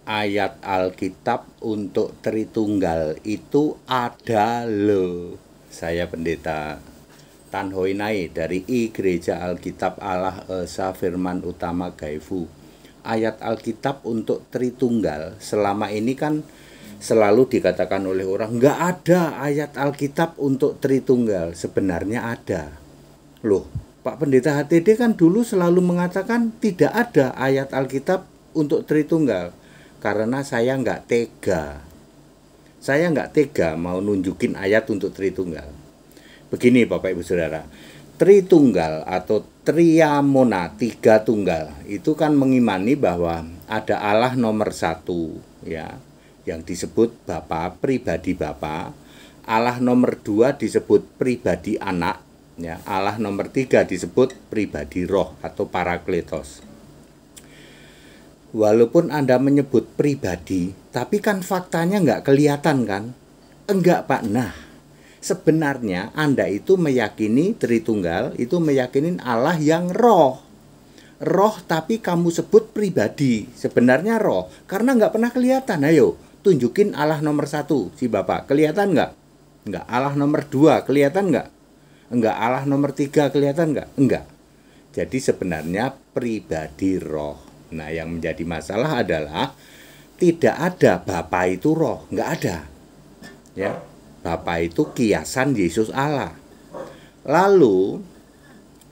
ayat Alkitab untuk Tritunggal itu ada loh. Saya Pendeta Tan Hoi Nai dari I Gereja Alkitab Allah Esa Firman Utama Gaifu. Ayat Alkitab untuk Tritunggal selama ini kan selalu dikatakan oleh orang nggak ada ayat Alkitab untuk Tritunggal. Sebenarnya ada loh. Pak Pendeta HTD kan dulu selalu mengatakan tidak ada ayat Alkitab untuk Tritunggal karena saya nggak tega. Saya nggak tega mau nunjukin ayat untuk Tritunggal. Begini Bapak Ibu Saudara, Tritunggal atau Triamona, tiga tunggal, itu kan mengimani bahwa ada Allah nomor satu, ya, yang disebut Bapa, pribadi Bapa. Allah nomor dua disebut pribadi anak, ya. Allah nomor tiga disebut pribadi roh atau parakletos. Walaupun Anda menyebut pribadi, tapi kan faktanya nggak kelihatan kan? Enggak Pak. Nah, sebenarnya Anda itu meyakini Tritunggal, itu meyakinin Allah yang roh. Roh tapi kamu sebut pribadi, sebenarnya roh. Karena nggak pernah kelihatan. Ayo, tunjukin Allah nomor satu, si Bapak. Kelihatan nggak? Nggak. Allah nomor dua, kelihatan nggak? Enggak. Allah nomor tiga, kelihatan nggak? Enggak. Jadi sebenarnya pribadi roh. Nah, yang menjadi masalah adalah tidak ada Bapa itu roh, nggak ada. Ya, Bapa itu kiasan Yesus Allah. Lalu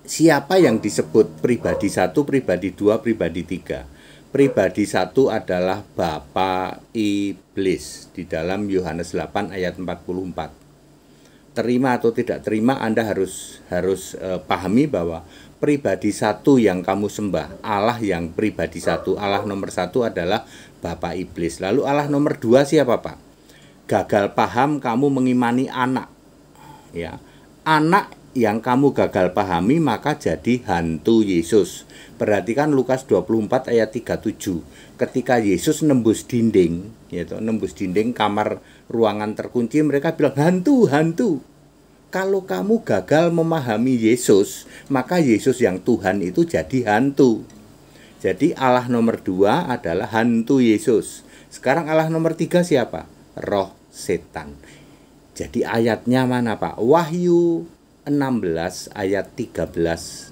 siapa yang disebut pribadi satu, pribadi dua, pribadi tiga? Pribadi satu adalah Bapa Iblis di dalam Yohanes 8 ayat 44. Terima atau tidak terima, Anda harus pahami bahwa pribadi satu yang kamu sembah, Allah yang pribadi satu, Allah nomor satu adalah Bapa Iblis. Lalu Allah nomor dua siapa Pak? Gagal paham kamu mengimani anak, ya. Anak yang kamu gagal pahami maka jadi hantu Yesus. Perhatikan Lukas 24 ayat 37. Ketika Yesus nembus dinding, yaitu nembus dinding kamar ruangan terkunci, mereka bilang hantu, hantu. Kalau kamu gagal memahami Yesus, maka Yesus yang Tuhan itu jadi hantu. Jadi Allah nomor dua adalah hantu Yesus. Sekarang Allah nomor tiga siapa? Roh setan. Jadi ayatnya mana Pak? Wahyu 16 ayat 13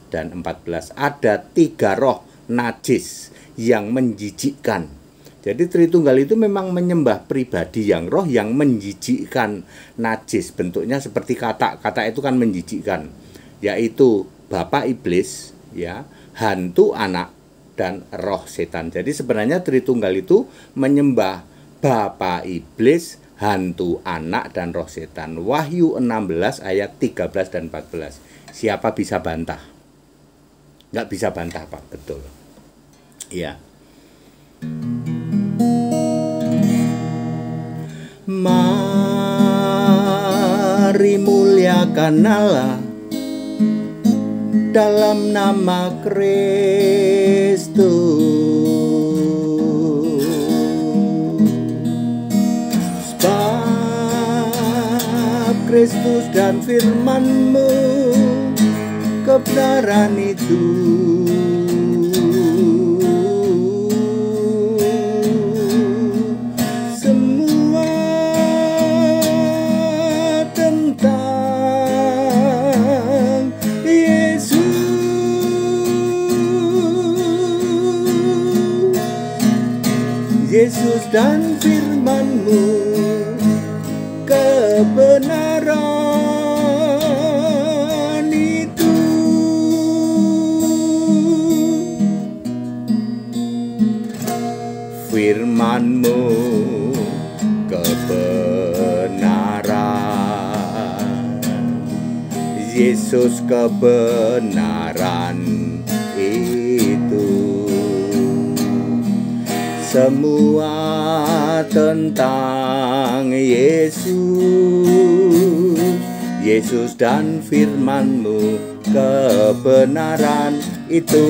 dan 14. Ada tiga roh najis yang menjijikkan. Jadi Tritunggal itu memang menyembah pribadi yang roh yang menjijikkan, najis, bentuknya seperti kata itu kan menjijikkan, yaitu Bapa Iblis, ya, hantu anak dan roh setan. Jadi sebenarnya Tritunggal itu menyembah Bapa Iblis, hantu anak dan roh setan. Wahyu 16 ayat 13 dan 14. Siapa bisa bantah? Nggak bisa bantah Pak, betul. Ya. Mari muliakan Allah dalam nama Kristus. Sebab Kristus dan firman-Mu kebenaran itu. Yesus dan firman-Mu kebenaran itu. Firman-Mu kebenaran, Yesus kebenaran itu. Semua tentang Yesus dan firman-Mu kebenaran itu.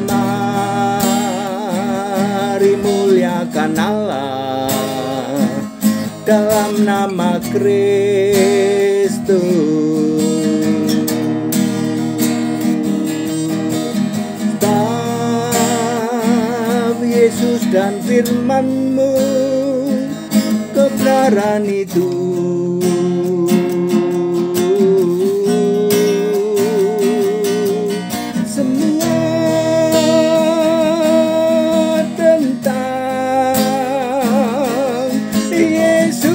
Mari muliakan Allah dalam nama Kristus. dan firman-Mu, kebenaran itu. Semua tentang Yesus,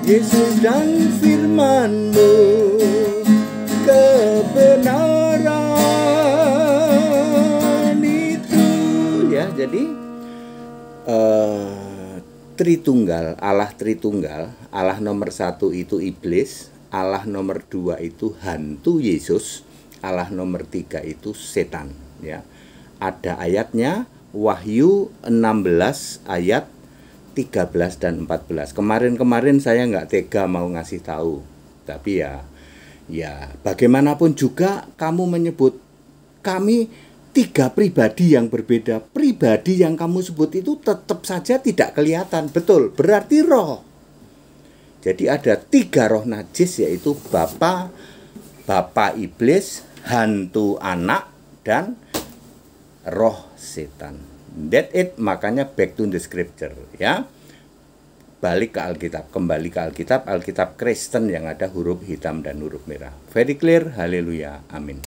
Yesus dan firman-Mu, kebenaran itu. Ya, jadi Tritunggal, Allah Tritunggal. Allah nomor 1 itu iblis, Allah nomor 2 itu hantu Yesus, Allah nomor 3 itu setan. Ya, ada ayatnya, Wahyu 16 ayat 13 dan 14. Kemarin saya nggak tega mau ngasih tahu, tapi ya bagaimanapun juga kamu menyebut kami 3 pribadi yang berbeda. Pribadi yang kamu sebut itu tetap saja tidak kelihatan. Betul, berarti roh. Jadi ada 3 roh najis, yaitu bapa iblis, hantu anak, dan roh setan. That it, makanya back to the scripture, ya. Balik ke Alkitab, kembali ke Alkitab Kristen yang ada huruf hitam dan huruf merah. Very clear, haleluya, amin.